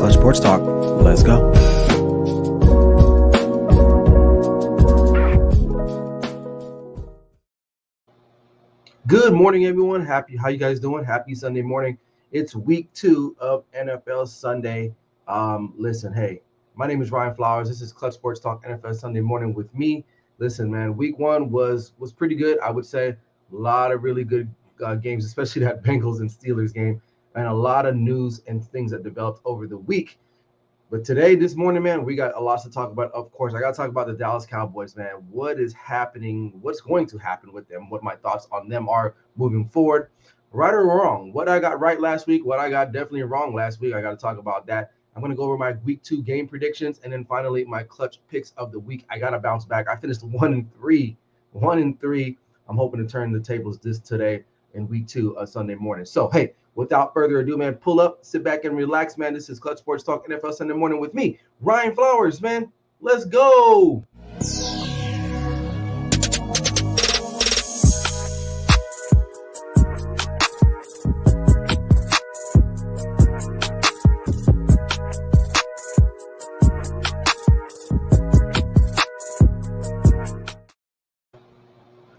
Clutch Sports Talk. Let's go. Good morning, everyone. How you guys doing? Happy Sunday morning. It's week 2 of NFL Sunday. Listen, hey, my name is Ryan Flowers. This is Clutch Sports Talk NFL Sunday morning with me. Listen, man, week 1 was pretty good. I would say a lot of really good games, especially that Bengals and Steelers game, and a lot of news and things that developed over the week. But today, this morning, man, we got a lot to talk about. Of course, I got to talk about the Dallas Cowboys, man. What is happening? What's going to happen with them? What my thoughts on them are moving forward, right or wrong? What I got right last week, what I got definitely wrong last week. I got to talk about that. I'm going to go over my week 2 game predictions, and then finally my clutch picks of the week. I got to bounce back. I finished 1-3. 1-3. I'm hoping to turn the tables this today in week 2 of Sunday morning. So, hey, without further ado, man, pull up, sit back and relax, man. This is Clutch Sports Talk NFL Sunday morning with me, Ryan Flowers, man. Let's go.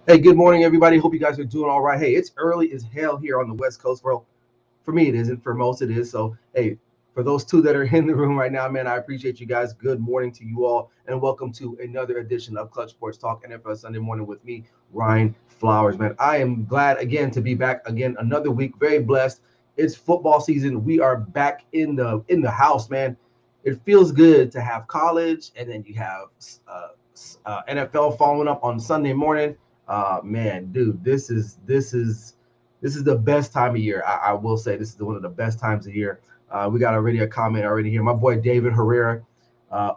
Hey, good morning, everybody. Hope you guys are doing all right. Hey, it's early as hell here on the West Coast, bro. For me, it isn't. For most, it is. So, hey, for those 2 that are in the room right now, man, I appreciate you guys. Good morning to you all, and welcome to another edition of Clutch Sports Talk NFL Sunday morning with me, Ryan Flowers, man. I am glad, again, to be back again another week. Very blessed. It's football season. We are back in the house, man. It feels good to have college, and then you have NFL following up on Sunday morning. Man, dude, this is the best time of year. I will say this is one of the best times of year. We got already a comment already here. My boy David Herrera.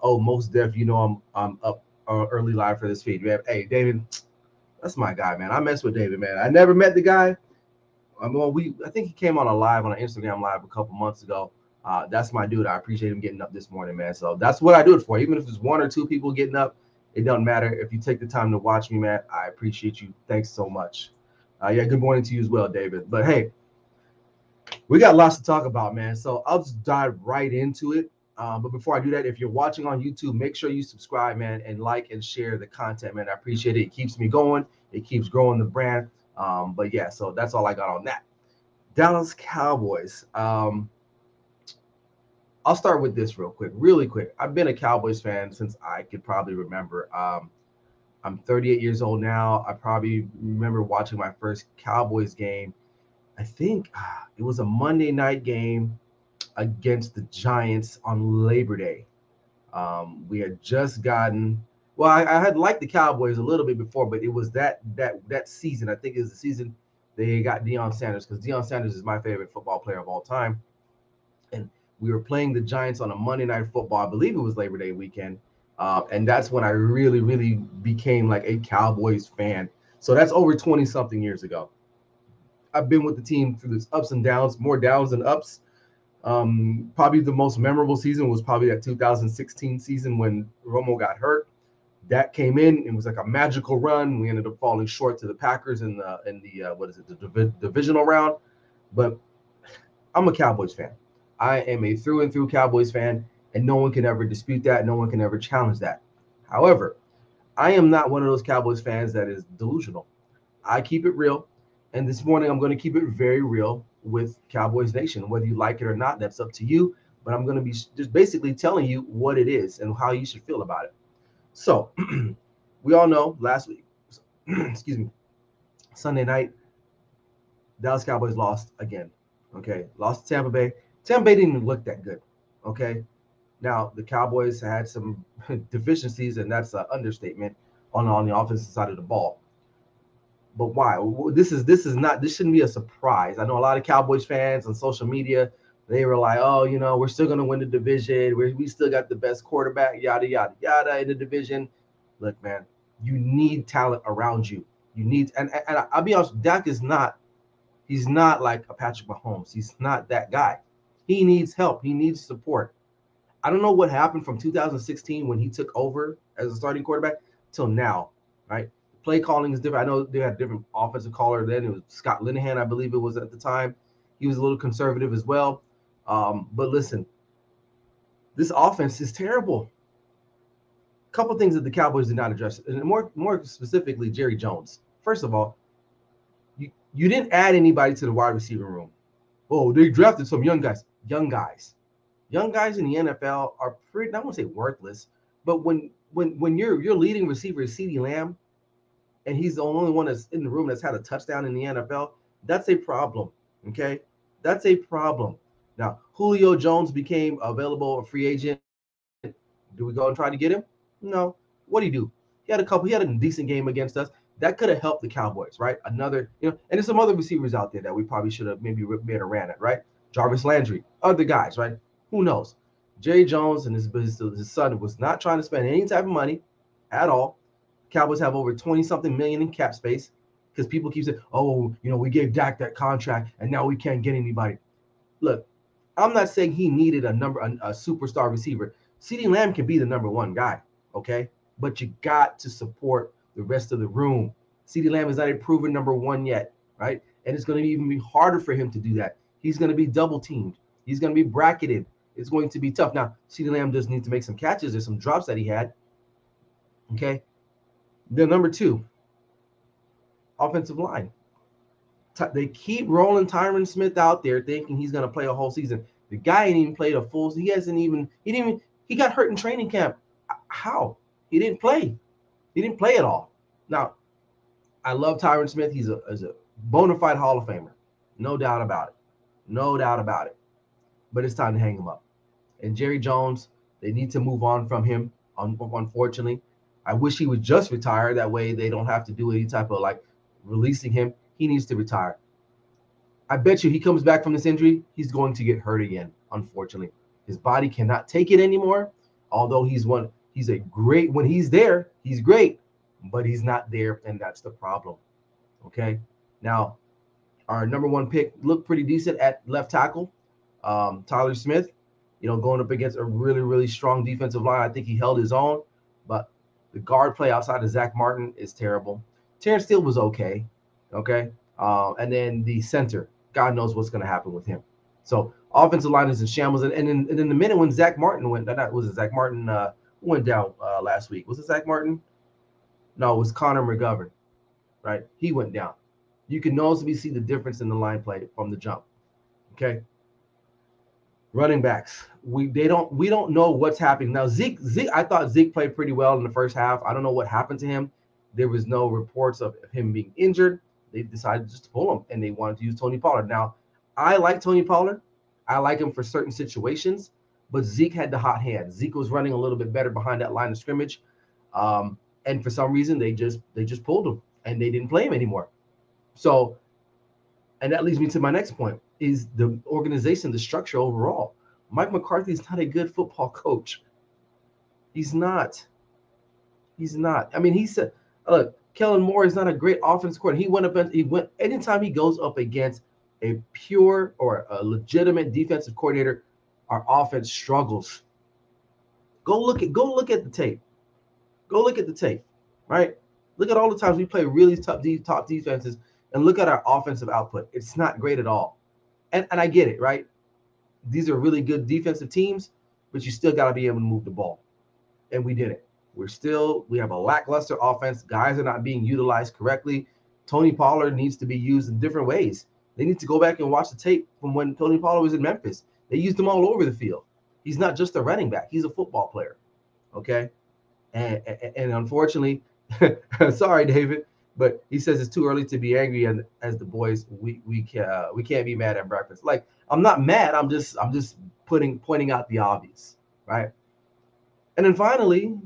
Most def, you know I'm up early live for this feed. Hey, David, that's my guy, man. I mess with David, man. I never met the guy. I think he came on an Instagram live a couple months ago. That's my dude. I appreciate him getting up this morning, man. So that's what I do it for. Even if it's 1 or 2 people getting up, it doesn't matter. If you take the time to watch me, man, I appreciate you. Thanks so much. Good morning to you as well, David. But hey, we got lots to talk about, man. So I'll just dive right into it. But before I do that, if you're watching on YouTube, make sure you subscribe, man, and like and share the content, man. I appreciate it. It keeps me going. It keeps growing the brand. But yeah, so that's all I got on that. Dallas Cowboys. I'll start with this really quick. I've been a Cowboys fan since I could probably remember. I'm 38 years old now. I probably remember watching my first Cowboys game. I think it was a Monday night game against the Giants on Labor Day. We had just gotten – well, I had liked the Cowboys a little bit before, but it was that season. I think it was the season they got Deion Sanders, because Deion Sanders is my favorite football player of all time. And we were playing the Giants on a Monday Night Football. I believe it was Labor Day weekend. And that's when I really, really became like a Cowboys fan. So that's over 20-something years ago. I've been with the team through this ups and downs, more downs than ups. Probably the most memorable season was probably that 2016 season when Romo got hurt. That came in. It was like a magical run. We ended up falling short to the Packers in the divisional round. But I'm a Cowboys fan. I am a through and through Cowboys fan, and no one can ever dispute that. No one can ever challenge that. However, I am not one of those Cowboys fans that is delusional. I keep it real, and this morning I'm going to keep it very real with Cowboys Nation. Whether you like it or not, that's up to you, but I'm going to be just basically telling you what it is and how you should feel about it. So, we all know last week, excuse me, Sunday night, Dallas Cowboys lost again, okay? Lost to Tampa Bay. Tampa Bay didn't even look that good, okay? Now, the Cowboys had some deficiencies, and that's an understatement on the offensive side of the ball. But why? This shouldn't be a surprise. I know a lot of Cowboys fans on social media, they were like, oh, you know, we're still going to win the division. We still got the best quarterback, yada, yada, yada in the division. Look, man, you need talent around you. You need, and I'll be honest, Dak is not, he's not like a Patrick Mahomes. He's not that guy. He needs help. He needs support. I don't know what happened from 2016 when he took over as a starting quarterback till now, right? Play calling is different. I know they had a different offensive caller then. It was Scott Linehan, I believe it was at the time. He was a little conservative as well. But listen, This offense is terrible. A couple things that the Cowboys did not address, and more specifically, Jerry Jones. First of all, you didn't add anybody to the wide receiver room. Oh, they drafted some young guys. Young guys in the NFL are pretty, I won't say worthless, but when your leading receiver is CeeDee Lamb, and he's the only one that's in the room that's had a touchdown in the NFL, that's a problem. Okay, that's a problem. Now, Julio Jones became available, a free agent. Do we go and try to get him? No. What do you do? He had a decent game against us. That could have helped the Cowboys, right? Another, and there's some other receivers out there that we probably should have maybe made a ran at, right? Jarvis Landry, other guys, right? Who knows? Jerry Jones and his son was not trying to spend any type of money at all. Cowboys have over 20-something million in cap space because people keep saying, oh, we gave Dak that contract and now we can't get anybody. Look, I'm not saying he needed a superstar receiver. CeeDee Lamb can be the number one guy, okay? But you got to support the rest of the room. CeeDee Lamb is not a proven number one yet, right? And it's going to even be harder for him to do that. He's going to be double teamed. He's going to be bracketed. It's going to be tough. Now, CeeDee Lamb does need to make some catches. There's some drops that he had, okay? The number two, offensive line. They keep rolling Tyron Smith out there thinking he's going to play a whole season. The guy ain't even played a full season. He got hurt in training camp. How? He didn't play. He didn't play at all. Now, I love Tyron Smith. He's a bona fide Hall of Famer. No doubt about it. No doubt about it. But it's time to hang him up. And Jerry Jones, they need to move on from him, unfortunately. I wish he would just retire. That way they don't have to do any type of releasing him. He needs to retire. I bet you he comes back from this injury, he's going to get hurt again, unfortunately. His body cannot take it anymore. Although he's a great, when he's there, he's great, but he's not there, and that's the problem. Okay. Now, our number one pick looked pretty decent at left tackle. Tyler Smith, going up against a really, really strong defensive line. I think he held his own, but the guard play outside of Zach Martin is terrible. Terrence Steele was okay. Okay. And then the center, God knows what's going to happen with him. So offensive line is in shambles. And in the minute when Zach Martin went, was it Zach Martin went down last week? Was it Zach Martin? No, it was Connor McGovern, right? He went down. You can noticeably see the difference in the line play from the jump. Okay. Running backs, we don't know what's happening now. Zeke, I thought Zeke played pretty well in the first half. I don't know what happened to him. There was no reports of him being injured. They decided just to pull him, and they wanted to use Tony Pollard. Now, I like Tony Pollard. I like him for certain situations, but Zeke had the hot hand. Zeke was running a little bit better behind that line of scrimmage, and for some reason they just pulled him, and they didn't play him anymore. So, and that leads me to my next point: is the organization, the structure overall. Mike McCarthy is not a good football coach. He's not. I mean, he said, look, Kellen Moore is not a great offense coordinator. He went anytime he goes up against a pure or a legitimate defensive coordinator, our offense struggles. Go look at the tape. Go look at the tape, right? Look at all the times we play really top defenses, and look at our offensive output. It's not great at all. And I get it, right? These are really good defensive teams, but you still got to be able to move the ball. And we did it. We have a lackluster offense. Guys are not being utilized correctly. Tony Pollard needs to be used in different ways. They need to go back and watch the tape from when Tony Pollard was in Memphis. They used him all over the field. He's not just a running back. He's a football player. Okay. And unfortunately, sorry, David, but he says it's too early to be angry. And as the boys, we can't be mad at breakfast. Like, I'm not mad. I'm just pointing out the obvious, right? And then finally,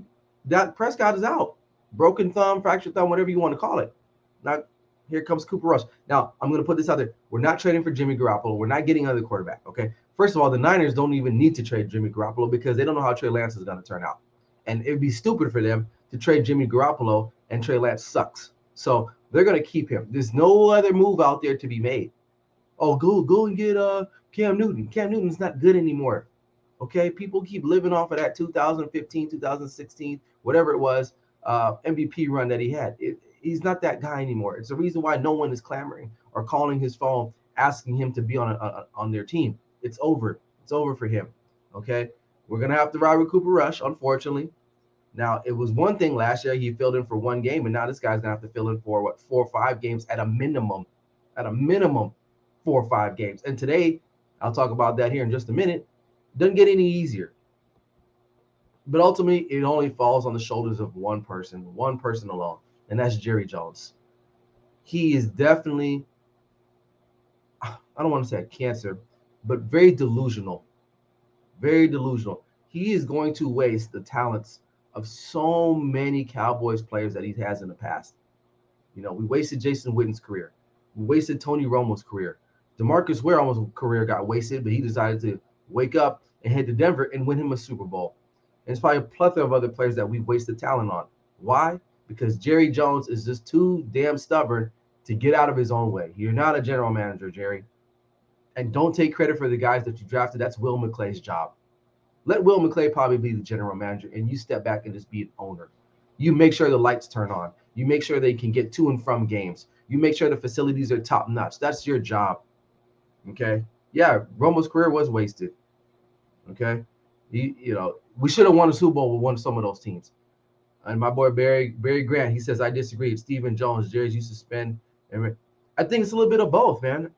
Dak Prescott is out. Broken thumb, fractured thumb, whatever you want to call it. Now, here comes Cooper Rush. Now, I'm going to put this out there. We're not trading for Jimmy Garoppolo. We're not getting another quarterback, okay? First of all, the Niners don't even need to trade Jimmy Garoppolo because they don't know how Trey Lance is going to turn out. And it would be stupid for them to trade Jimmy Garoppolo, and Trey Lance sucks. So they're going to keep him. There's no other move out there to be made. Oh, go and get Cam Newton. Cam Newton's not good anymore. Okay, people keep living off of that 2015, 2016, whatever it was, MVP run that he had. He's not that guy anymore. It's the reason why no one is clamoring or calling his phone, asking him to be on their team. It's over. It's over for him. Okay, We're going to have to ride with Cooper Rush, unfortunately. Now, it was one thing last year. He filled in for one game, and now this guy's going to have to fill in for, 4 or 5 games at a minimum. At a minimum, 4 or 5 games. And today, I'll talk about that here in just a minute, doesn't get any easier. But ultimately, it only falls on the shoulders of one person alone, and that's Jerry Jones. He is definitely, I don't want to say a cancer, but very delusional. Very delusional. He is going to waste the talents of so many Cowboys players that he has in the past. We wasted Jason Witten's career. We wasted Tony Romo's career. DeMarcus Ware's career got wasted, but he decided to wake up and head to Denver and win him a Super Bowl. And it's probably a plethora of other players that we wasted talent on. Why? Because Jerry Jones is just too damn stubborn to get out of his own way. You're not a general manager, Jerry. And don't take credit for the guys that you drafted. That's Will McClay's job. Let Will McClay probably be the general manager, and you step back and just be an owner. You make sure the lights turn on. You make sure they can get to and from games. You make sure the facilities are top notch. That's your job. Okay? Yeah, Romo's career was wasted. Okay? We should have won a Super Bowl with one of some of those teams. And my boy Barry Grant, he says, I disagree. Stephen Jones, Jerry's used to spend. I think it's a little bit of both, man.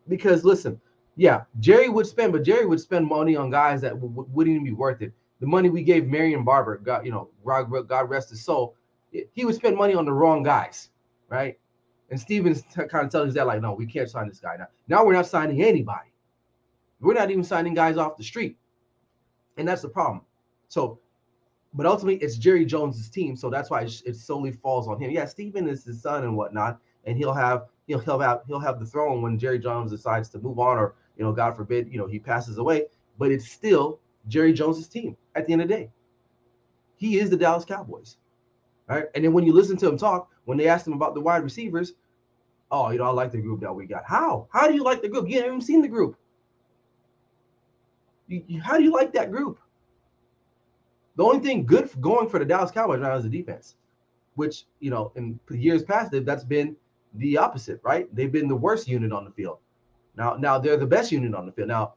Because, listen, yeah, Jerry would spend, but Jerry would spend money on guys that wouldn't even be worth it. The money we gave Marion Barber, God rest his soul, he would spend money on the wrong guys, right? And Steven's kind of telling us that, like, no, we can't sign this guy now. Now we're not signing anybody. We're not even signing guys off the street. And that's the problem. So, but ultimately, it's Jerry Jones's team, so that's why it solely falls on him. Yeah, Steven is his son and whatnot, and he'll have the throne when Jerry Jones decides to move on, or God forbid, he passes away. But it's still Jerry Jones's team at the end of the day. He is the Dallas Cowboys, right? And then when you listen to him talk, when they asked him about the wide receivers, I like the group that we got. How do you like the group? You haven't even seen the group. How do you like that group? The only thing good going for the Dallas Cowboys right now is the defense, which, in years past, that's been the opposite, right? They've been the worst unit on the field. Now they're the best unit on the field. Now,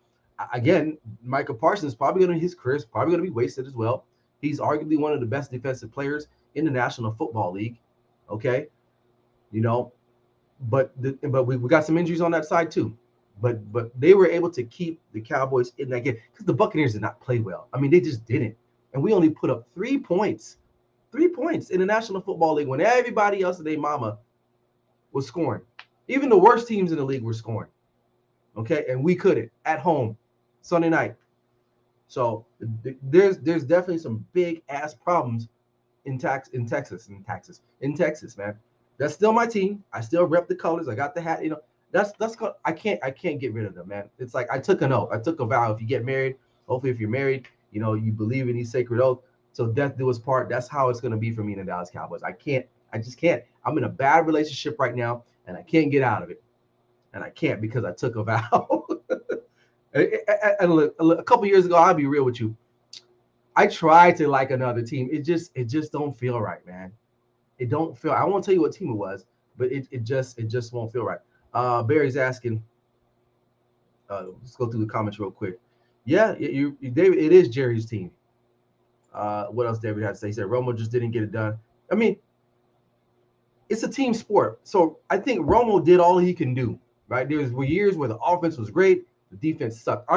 again, Micah Parsons his career is probably going to be wasted as well. He's arguably one of the best defensive players in the National Football League. Okay, but we got some injuries on that side too. But they were able to keep the Cowboys in that game because the Buccaneers did not play well. I mean, they just didn't. And we only put up 3 points. 3 points in the National Football League when everybody else and their mama was scoring. Even the worst teams in the league were scoring. Okay, and we couldn't at home Sunday night. So there's definitely some big ass problems in Texas, man. That's still my team. I still rep the colors. I got the hat. That's I can't get rid of them, man. It's like I took an oath. I took a vow. If you get married, hopefully if you're married, you believe in these sacred oath. So death do us part. That's how it's going to be for me in the Dallas Cowboys. I just can't. I'm in a bad relationship right now, and I can't get out of it. And I can't because I took a vow. And look, a couple years ago, I'll be real with you. I tried to like another team. It just don't feel right, man. It don't feel. I won't tell you what team it was, but it just won't feel right. Barry's asking. Let's go through the comments real quick. Yeah, David, it is Jerry's team. What else David had to say? He said Romo just didn't get it done. I mean, it's a team sport. So I think Romo did all he can do, right? There were years where the offense was great, the defense sucked.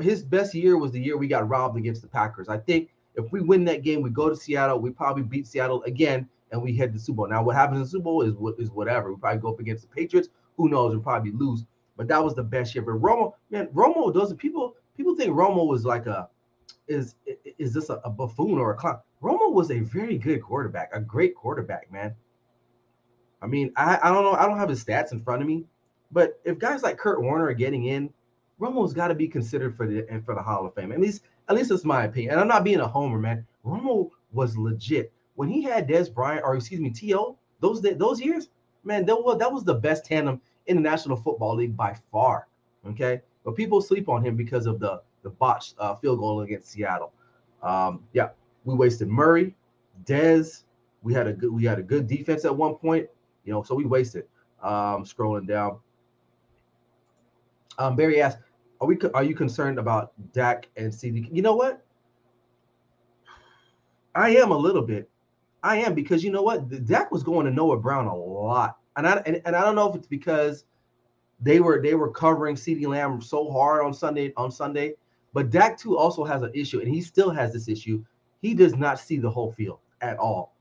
His best year was the year we got robbed against the Packers. I think if we win that game, we go to Seattle, we probably beat Seattle again, and we head to the Super Bowl. Now, what happens in the Super Bowl is whatever. We probably go up against the Patriots. Who knows? We'll probably lose. But that was the best year. But Romo doesn't. People think Romo was like is this a buffoon or a clown? Romo was a very good quarterback, a great quarterback, man. I mean, I don't know. I don't have his stats in front of me, but if guys like Kurt Warner are getting in, Romo's got to be considered for the Hall of Fame. At least it's my opinion. And I'm not being a homer, man. Romo was legit when he had T.O. Those years, man. That was the best tandem in the National Football League by far. Okay, but people sleep on him because of the botched field goal against Seattle. Yeah, we wasted Murray, Dez. We had a good defense at one point, so we wasted. Scrolling down. Barry asked, Are you concerned about Dak and CD? You know what? I am a little bit. I am, because you know what? Dak was going to Noah Brown a lot, and I don't know if it's because they were covering CeeDee Lamb so hard on Sunday, but Dak too also has an issue, and he still has this issue. He does not see the whole field at all.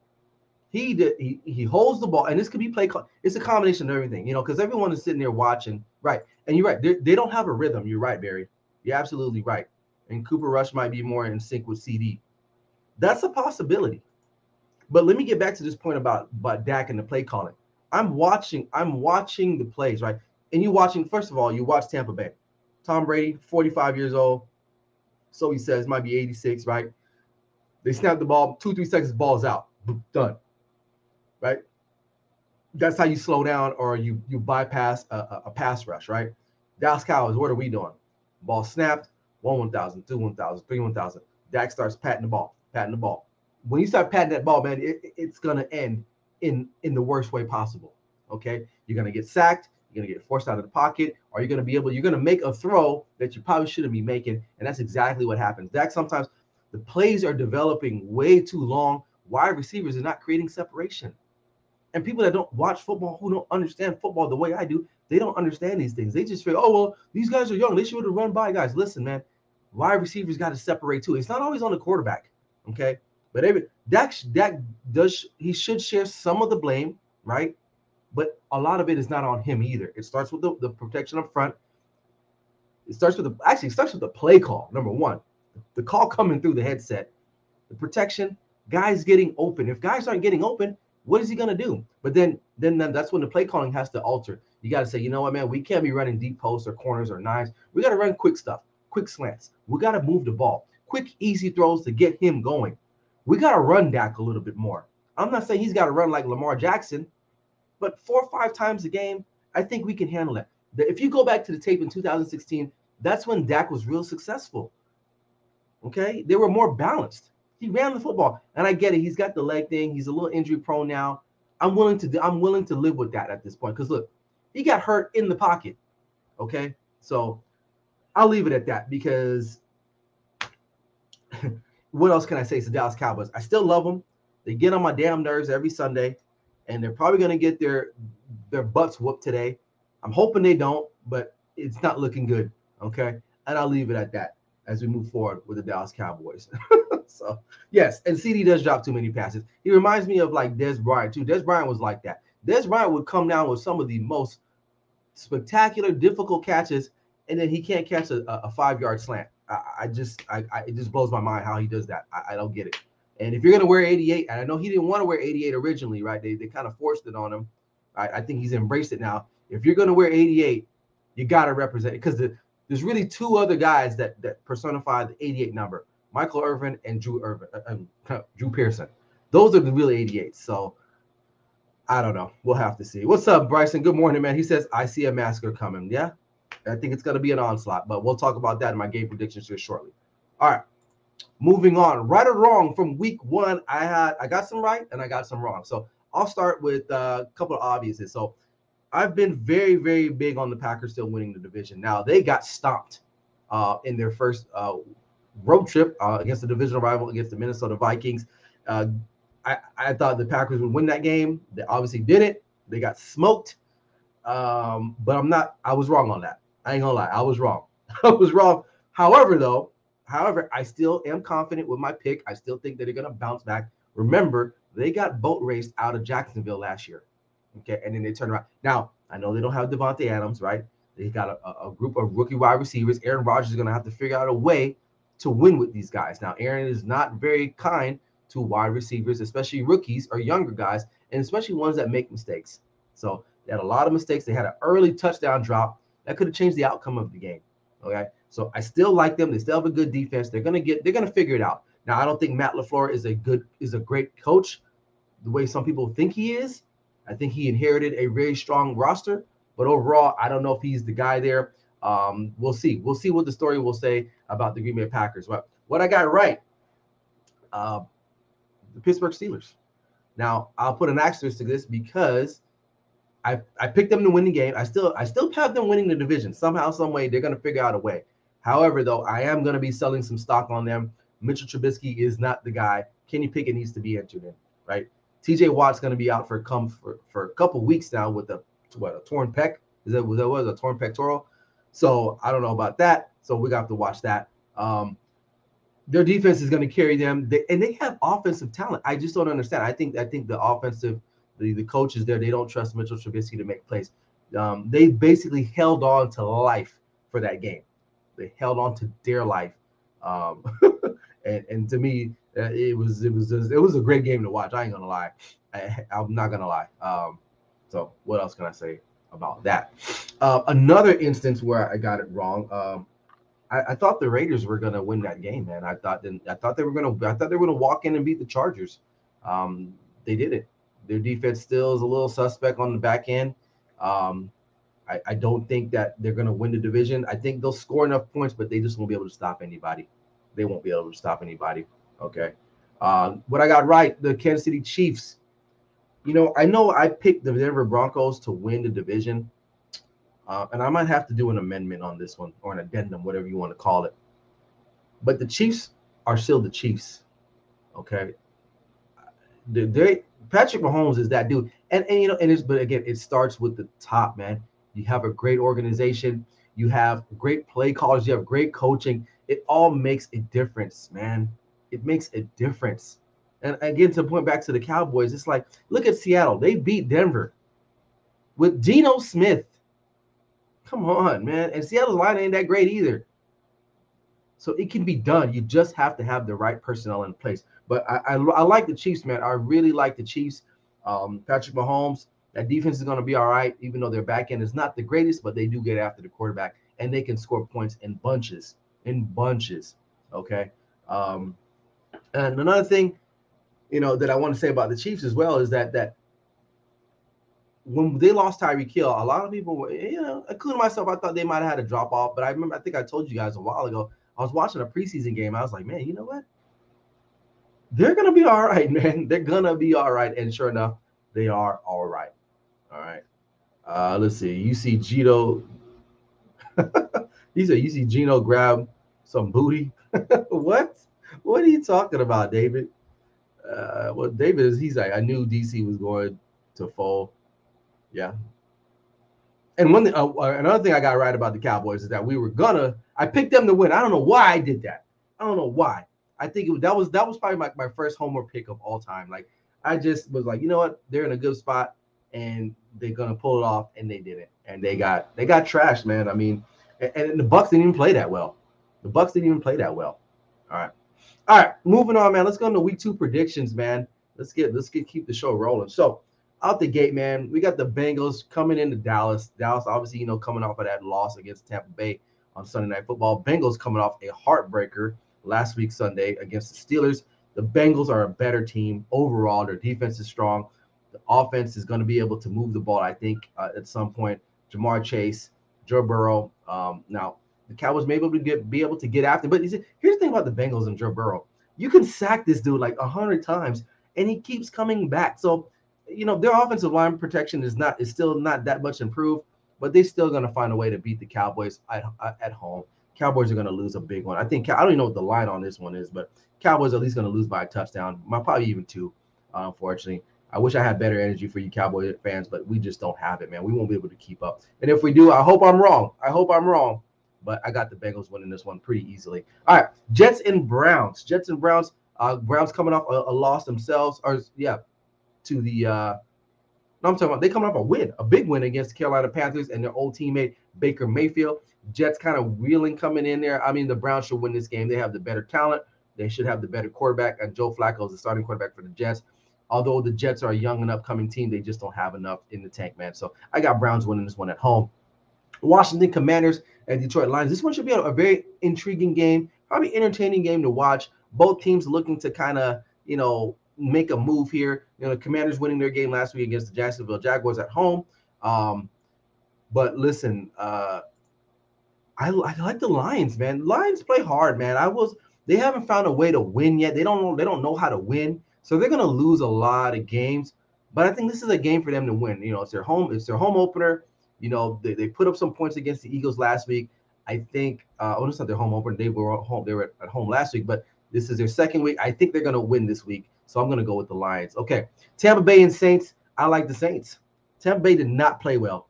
He holds the ball, and this could be play call. It's a combination of everything, because everyone is sitting there watching, right? And you're right, they don't have a rhythm. You're right, Barry. You're absolutely right. And Cooper Rush might be more in sync with CD. That's a possibility. But let me get back to this point about Dak and the play calling. I'm watching the plays, right? And first of all, you watch Tampa Bay. Tom Brady, 45 years old. So he says, might be 86, right? They snap the ball, 2-3 seconds, ball's out. Boom, done. Right? That's how you slow down, or you bypass a pass rush, right? Dallas Cowboys, what are we doing? Ball snapped, 1,000, 2,000, 3,000. Dak starts patting the ball. When you start patting that ball, man, it's gonna end in the worst way possible. Okay, you're gonna get sacked, you're gonna get forced out of the pocket, or you're gonna make a throw that you probably shouldn't be making, and that's exactly what happens. Dak, sometimes the plays are developing way too long. Wide receivers are not creating separation, and people that don't watch football, who don't understand football the way I do, they don't understand these things. They just feel, oh well, these guys are young, they should have run by guys. Listen, man, wide receivers got to separate too. It's not always on the quarterback. Okay, but Dak he should share some of the blame, right? But a lot of it is not on him either. It starts with the protection up front. It starts with the play call. Number one, the call coming through the headset, the protection, guys getting open. If guys aren't getting open, what is he gonna do? But then that's when the play calling has to alter. You got to say, you know what, man, we can't be running deep posts or corners or nines. We got to run quick stuff, quick slants. We got to move the ball. Quick, easy throws to get him going. We got to run Dak a little bit more. I'm not saying he's got to run like Lamar Jackson, but 4 or 5 times a game, I think we can handle that. If you go back to the tape in 2016, that's when Dak was real successful. Okay? They were more balanced. He ran the football. And I get it. He's got the leg thing. He's a little injury prone now. I'm willing to live with that at this point. Because look, he got hurt in the pocket. Okay? So I'll leave it at that, because what else can I say? It's the Dallas Cowboys. I still love them. They get on my damn nerves every Sunday, and they're probably going to get their butts whooped today. I'm hoping they don't, but it's not looking good, okay? And I'll leave it at that as we move forward with the Dallas Cowboys. So, yes, and CD does drop too many passes. He reminds me of like Dez Bryant, too. Dez Bryant was like that. Dez Bryant would come down with some of the most spectacular, difficult catches, and then he can't catch a 5-yard slant. It just blows my mind how he does that. I don't get it. And if you're going to wear 88, and I know he didn't want to wear 88 originally, right? They kind of forced it on him. I think he's embraced it now. If you're going to wear 88, you got to represent it, because there's really 2 other guys that personify the 88 number: Michael Irvin and Drew Pearson. Those are the real 88s. So I don't know. We'll have to see. What's up, Bryson? Good morning, man. He says, I see a massacre coming. Yeah, I think it's going to be an onslaught, but we'll talk about that in my game predictions here shortly. All right. Moving on, right or wrong from week 1, I got some right and I got some wrong. So I'll start with a couple of obviouses. So I've been very, very big on the Packers still winning the division. Now, they got stomped in their first road trip against the divisional rival, against the Minnesota Vikings. I thought the Packers would win that game. They obviously didn't. They got smoked. But I was wrong on that. I ain't gonna lie. I was wrong. I was wrong. However, I still am confident with my pick. I still think that they're going to bounce back. Remember, they got boat raced out of Jacksonville last year. Okay, and then they turned around. Now, I know they don't have Devontae Adams, right? They got a group of rookie wide receivers. Aaron Rodgers is going to have to figure out a way to win with these guys. Now, Aaron is not very kind to wide receivers, especially rookies or younger guys, and especially ones that make mistakes. So they had a lot of mistakes. They had an early touchdown drop that could have changed the outcome of the game. Okay. So I still like them. They still have a good defense. They're gonna figure it out. Now, I don't think Matt LaFleur is a great coach the way some people think he is. I think he inherited a very strong roster, but overall, I don't know if he's the guy there. We'll see. We'll see what the story will say about the Green Bay Packers. But what I got right, the Pittsburgh Steelers. Now, I'll put an asterisk to this because I picked them to win the game. I still have them winning the division somehow, some way. They're going to figure out a way. However, though, I am going to be selling some stock on them. Mitchell Trubisky is not the guy. Kenny Pickett needs to be entered in, right? T.J. Watt's going to be out for a couple weeks now with a torn pec. That was a torn pectoral? So I don't know about that. So we got to watch that. Their defense is going to carry them, and they have offensive talent. I just don't understand. I think the offensive, the coaches there, they don't trust Mitchell Trubisky to make plays. They basically held on to life for that game. They held on to their life, and to me, it was a great game to watch. I ain't gonna lie. I'm not gonna lie. So what else can I say about that? Another instance where I got it wrong. I thought the Raiders were gonna win that game, man. I thought they were gonna walk in and beat the Chargers. They didn't. Their defense still is a little suspect on the back end. I don't think that they're gonna win the division. I think they'll score enough points, but they just won't be able to stop anybody. They won't be able to stop anybody. Okay. What I got right, the Kansas City Chiefs. I know I picked the Denver Broncos to win the division. And I might have to do an amendment on this one, or an addendum, whatever you want to call it. But the Chiefs are still the Chiefs, okay? Patrick Mahomes is that dude, but again, it starts with the top, man. You have a great organization, you have great play callers, you have great coaching. It all makes a difference, man. It makes a difference. And again, to point back to the Cowboys, it's like, look at Seattle. They beat Denver with Geno Smith. Come on, man. And Seattle's line ain't that great either. So it can be done. You just have to have the right personnel in place. But I like the Chiefs, man. I really like the Chiefs. Patrick Mahomes, that defense is going to be all right, even though their back end is not the greatest, but they do get after the quarterback, and they can score points in bunches. Okay? And another thing, that I want to say about the Chiefs as well is that when they lost Tyreek Hill, a lot of people were, including myself, I thought they might have had a drop off. But I think I told you guys a while ago, I was watching a preseason game. I was like, man, you know what? They're going to be all right, man. They're going to be all right. And sure enough, they are all right. All right. Let's see. You see Gino. He said, you see Gino grab some booty. What? What are you talking about, David? Well, David he's like, I knew DC was going to fall. Yeah. And another thing I got right about the Cowboys is that I picked them to win. I don't know why I did that. I don't know why. I think that was probably my first homer pick of all time. Like, I just was like, you know what? They're in a good spot and they're going to pull it off, and they didn't. And they got trashed, man. I mean, and the Bucs didn't even play that well. All right, moving on, man. Let's go into week 2 predictions, man. Let's keep the show rolling. So, out the gate, man, we got the Bengals coming into Dallas. Dallas, obviously, coming off of that loss against Tampa Bay on Sunday Night Football. Bengals coming off a heartbreaker last week Sunday against the Steelers. The Bengals are a better team overall. Their defense is strong. The offense is going to be able to move the ball, I think, at some point. Jamar Chase, Joe Burrow. Now, the Cowboys may be able to get after. But here's the thing about the Bengals and Joe Burrow. You can sack this dude like 100 times, and he keeps coming back. So, their offensive line protection is still not that much improved, but they're still going to find a way to beat the Cowboys at home. Cowboys are going to lose a big one. I don't even know what the line on this one is, but Cowboys are at least going to lose by a touchdown, probably even 2, unfortunately. I wish I had better energy for you Cowboy fans, but we just don't have it, man. We won't be able to keep up. And if we do, I hope I'm wrong. But I got the Bengals winning this one pretty easily. All right, Jets and Browns. Browns coming off a loss themselves, to the I'm talking about they coming off a big win against the Carolina Panthers and their old teammate Baker Mayfield. Jets kind of reeling coming in there. I mean, the Browns should win this game. They have the better talent. They should have the better quarterback, and Joe Flacco is the starting quarterback for the Jets. Although the Jets are a young and upcoming team, they just don't have enough in the tank, man. So I got Browns winning this one at home. Washington Commanders and Detroit Lions. This one should be a very intriguing game, probably entertaining game to watch. Both teams looking to kind of, make a move here. The Commanders winning their game last week against the Jacksonville Jaguars at home. But listen, I like the Lions, man. Lions play hard, man. They haven't found a way to win yet. They don't know how to win. So they're going to lose a lot of games. But I think this is a game for them to win. You know, it's their home opener. You know, they put up some points against the Eagles last week. I think it's not their home opener. They were at home last week, but this is their second week. I think they're going to win this week. So I'm going to go with the Lions. Okay. Tampa Bay and Saints. I like the Saints. Tampa Bay did not play well.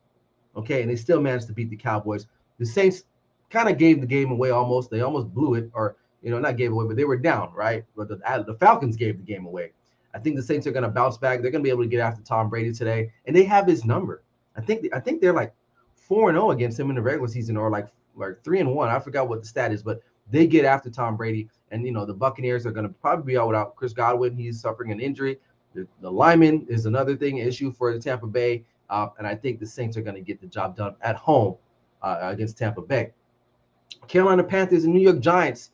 Okay, and they still managed to beat the Cowboys. The Saints kind of gave the game away almost. They almost blew it, or, you know, not gave away, but they were down, right? But the Falcons gave the game away. I think the Saints are going to bounce back. They're going to be able to get after Tom Brady today, and they have his number. I think they're like 4-0 against him in the regular season, or like 3-1. I forgot what the stat is, but they get after Tom Brady. And, you know, the Buccaneers are going to probably be out without Chris Godwin. He's suffering an injury. The lineman is another issue for the Tampa Bay. And I think the Saints are going to get the job done at home against Tampa Bay. Carolina Panthers and New York Giants.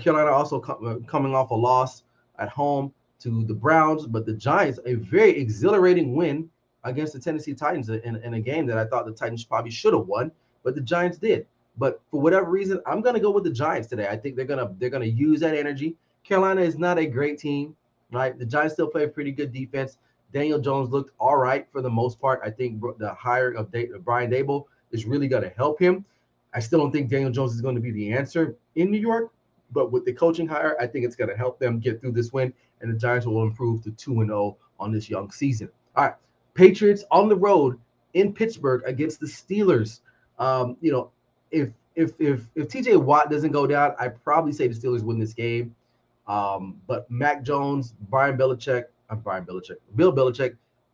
Carolina also coming off a loss at home to the Browns, but the Giants, a very exhilarating win against the Tennessee Titans in a game that I thought the Titans probably should have won, but the Giants did. But for whatever reason, I'm going to go with the Giants today. I think they're gonna use that energy. Carolina is not a great team, right? The Giants still play a pretty good defense. Daniel Jones looked all right for the most part. I think the hiring of Brian Daboll is really going to help him. I still don't think Daniel Jones is going to be the answer in New York, but with the coaching hire, I think it's going to help them get through this win, and the Giants will improve to 2-0 on this young season. All right, Patriots on the road in Pittsburgh against the Steelers. You know, if TJ Watt doesn't go down, I probably say the Steelers win this game. But Mac Jones, Bill Belichick,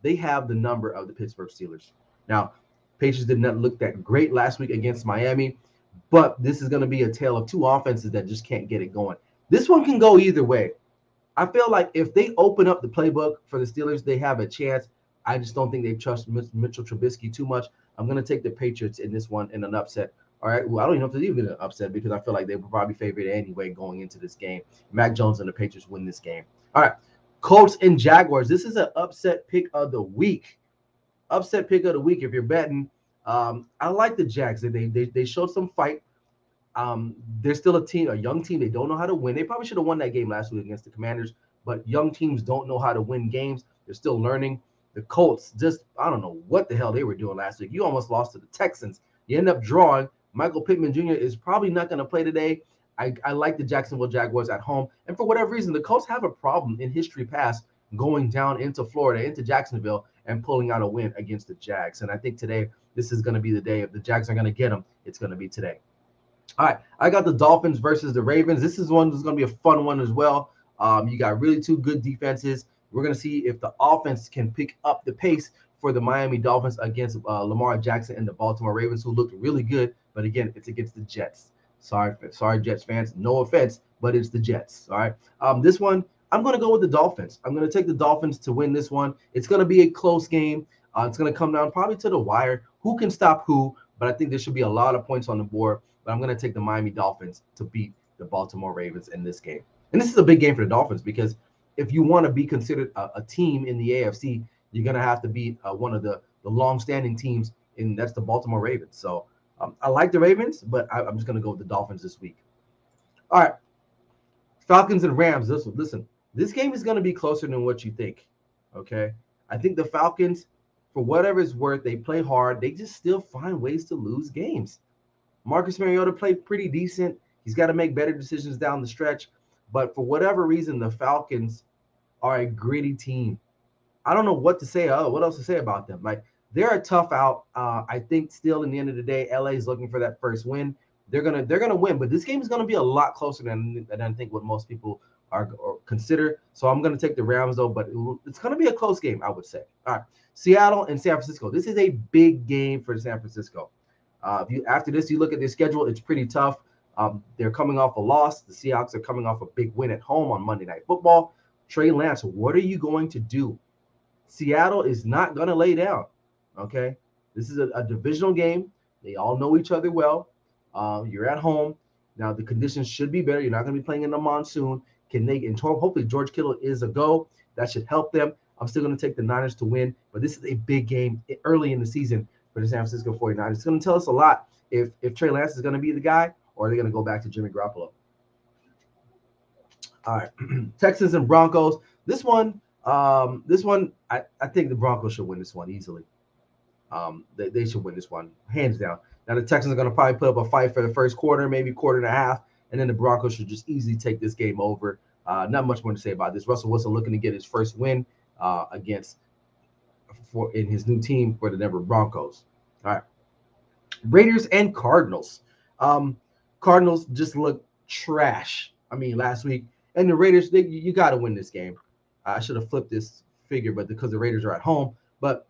they have the number of the Pittsburgh Steelers. Now, Patriots did not look that great last week against Miami, but this is going to be a tale of two offenses that just can't get it going. This one can go either way. I feel like if they open up the playbook for the Steelers, they have a chance. I just don't think they trust Mitchell Trubisky too much. I'm going to take the Patriots in this one in an upset. All right. Well, I don't even know if it's even an upset because I feel like they were probably favored anyway going into this game. Mac Jones and the Patriots win this game. All right. Colts and Jaguars. This is an upset pick of the week. Upset pick of the week if you're betting. I like the Jags. They showed some fight. They're still a young team. They don't know how to win. They probably should have won that game last week against the Commanders, but young teams don't know how to win games. They're still learning. The Colts I don't know what the hell they were doing last week. You almost lost to the Texans. You end up drawing. Michael Pittman Jr. is probably not going to play today. I like the Jacksonville Jaguars at home. And for whatever reason, the Colts have a problem in history past going down into Florida, into Jacksonville, and pulling out a win against the Jags. And I think today, this is going to be the day. If the Jags are going to get them, it's going to be today. All right, I got the Dolphins versus the Ravens. This is one that's going to be a fun one as well. You got really two good defenses. We're going to see if the offense can pick up the pace for the Miami Dolphins against Lamar Jackson and the Baltimore Ravens, who looked really good. But again, it's against the Jets. Sorry, Jets fans. No offense, but it's the Jets. All right. This one, I'm going to go with the Dolphins. I'm going to take the Dolphins to win this one. It's going to be a close game. It's going to come down probably to the wire. Who can stop who? But I think there should be a lot of points on the board. But I'm going to take the Miami Dolphins to beat the Baltimore Ravens in this game. And this is a big game for the Dolphins because if you want to be considered a team in the AFC, you're going to have to beat one of the long-standing teams, and that's the Baltimore Ravens. So I like the Ravens, but I'm just going to go with the Dolphins this week. All right. Falcons and Rams. Listen, this game is going to be closer than what you think, okay? I think the Falcons, for whatever it's worth, they play hard. They just still find ways to lose games. Marcus Mariota played pretty decent. He's got to make better decisions down the stretch. But for whatever reason, the Falcons are a gritty team. I don't know what to say. What else to say about them? Like, they're a tough out. I think still in the end of the day, LA is looking for that first win. They're gonna win, but this game is gonna be a lot closer than I think what most people are consider. So I'm gonna take the Rams though, but it's gonna be a close game, I would say. All right, Seattle and San Francisco. This is a big game for San Francisco. After this, you look at their schedule. It's pretty tough. They're coming off a loss. The Seahawks are coming off a big win at home on Monday Night Football. Trey Lance, what are you going to do? Seattle is not gonna lay down. Okay, this is a divisional game. They all know each other well. You're at home. Now, the conditions should be better. You're not going to be playing in the monsoon. Hopefully, George Kittle is a go. That should help them. I'm still going to take the Niners to win, but this is a big game early in the season for the San Francisco 49ers. It's going to tell us a lot if Trey Lance is going to be the guy or they're going to go back to Jimmy Garoppolo. All right, Texans and Broncos. This one, This one, I think the Broncos should win this one easily. They should win this one, hands down. Now, the Texans are going to probably put up a fight for the first quarter, maybe quarter and a half, and then the Broncos should just easily take this game over. Not much more to say about this. Russell Wilson looking to get his first win in his new team for the Denver Broncos. All right. Raiders and Cardinals. Cardinals just look trash. I mean, last week. And the Raiders, you got to win this game. I should have flipped this figure, but because the Raiders are at home. But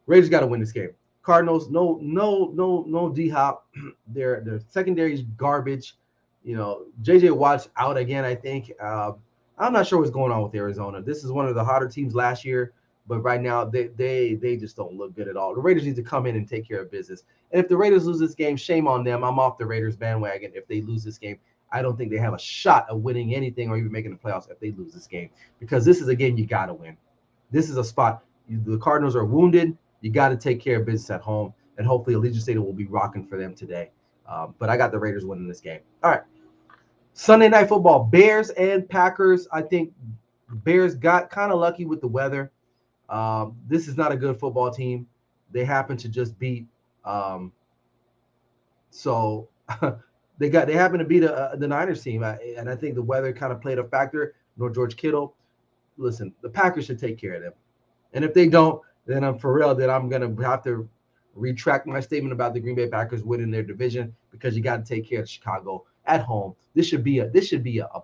Raiders got to win this game. Cardinals, no D-Hop. Their secondary is garbage. You know, J.J. Watt's out again, I think. I'm not sure what's going on with Arizona. This is one of the hotter teams last year, but right now they just don't look good at all. The Raiders need to come in and take care of business. And if the Raiders lose this game, shame on them. I'm off the Raiders bandwagon. If they lose this game, I don't think they have a shot of winning anything or even making the playoffs if they lose this game, because this is a game you got to win. This is a spot. The Cardinals are wounded. You got to take care of business at home, and hopefully Allegiant Stadium will be rocking for them today. But I got the Raiders winning this game. All right. Sunday Night Football, Bears and Packers. I think Bears got kind of lucky with the weather. This is not a good football team. They happen to just beat they happen to beat the Niners team, and I think the weather kind of played a factor. Nor George Kittle. Listen, the Packers should take care of them, and if they don't, then I'm for real that I'm gonna have to retract my statement about the Green Bay Packers winning their division, because you got to take care of Chicago at home. This should be a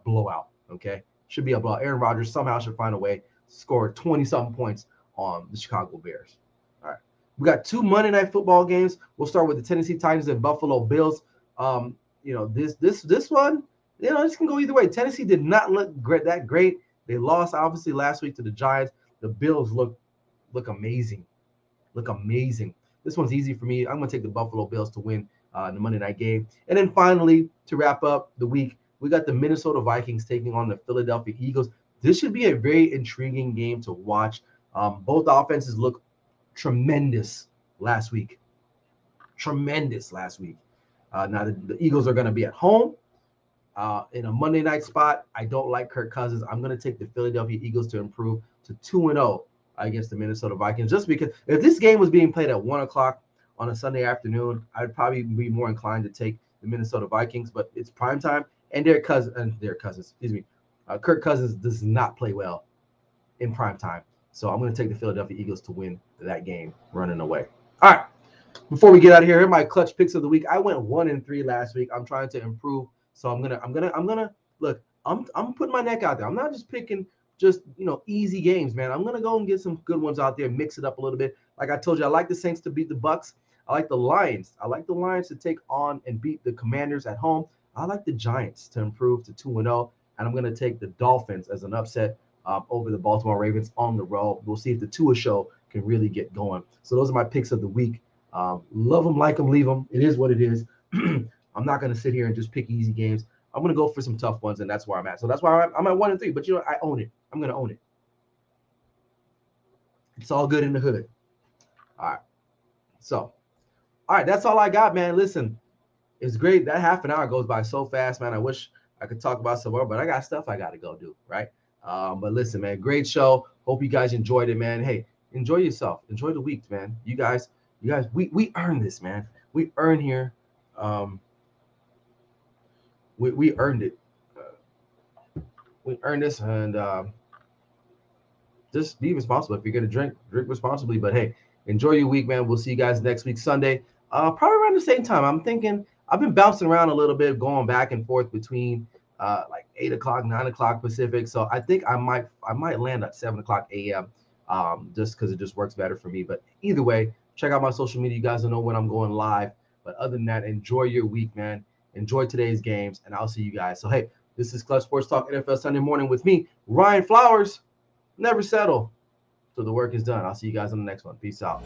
blowout. Okay, should be a blowout. Aaron Rodgers somehow should find a way to score 20-something points on the Chicago Bears. All right, we got 2 Monday Night Football games. We'll start with the Tennessee Titans and Buffalo Bills. This one, this can go either way. Tennessee did not look that great. They lost obviously last week to the Giants. The Bills look amazing. This one's easy for me. I'm going to take the Buffalo Bills to win the Monday night game. And then finally, to wrap up the week, we got the Minnesota Vikings taking on the Philadelphia Eagles. This should be a very intriguing game to watch. Both offenses look tremendous last week. Now, the Eagles are going to be at home in a Monday night spot. I don't like Kirk Cousins. I'm going to take the Philadelphia Eagles to improve to 2-0 against the Minnesota Vikings, just because if this game was being played at 1 o'clock on a Sunday afternoon, I'd probably be more inclined to take the Minnesota Vikings, but it's prime time, and Kirk Cousins does not play well in prime time. So I'm going to take the Philadelphia Eagles to win that game running away. All right. Before we get out of here are my clutch picks of the week. I went 1-3 last week. I'm trying to improve. So I'm gonna look, I'm putting my neck out there. I'm not just picking easy games, man. I'm gonna go and get some good ones out there, mix it up a little bit. Like I told you, I like the Saints to beat the Bucks. I like the Lions. To take on and beat the Commanders at home. I like the Giants to improve to 2-0, and I'm gonna take the Dolphins as an upset over the Baltimore Ravens on the road. We'll see if the Tua show can really get going. So those are my picks of the week. Love them, like them, leave them. It is what it is. I'm not going to sit here and just pick easy games. I'm going to go for some tough ones, and that's where I'm at. So that's why I'm at 1-3. But I own it. I'm going to own it. It's all good in the hood. All right. That's all I got, man. Listen, it's great. That half an hour goes by so fast, man. I wish I could talk about some more, but I got stuff I got to go do, right? But listen, man, great show. Hope you guys enjoyed it, man. Hey, enjoy yourself. Enjoy the week, man. You guys, we earned this, man. We earned here. We earned it. We earned this, and just be responsible. If you're gonna drink responsibly. But hey, enjoy your week, man. We'll see you guys next week, Sunday. Probably around the same time. I'm thinking I've been bouncing around a little bit, going back and forth between like 8 o'clock, 9 o'clock Pacific. So I think I might land at 7 o'clock a.m. Just because it just works better for me. But either way, check out my social media. You guys will know when I'm going live. But other than that, enjoy your week, man. Enjoy today's games, and I'll see you guys. So, hey, this is Clutch Sports Talk NFL Sunday Morning with me, Ryan Flowers. Never settle till the work is done. I'll see you guys on the next one. Peace out.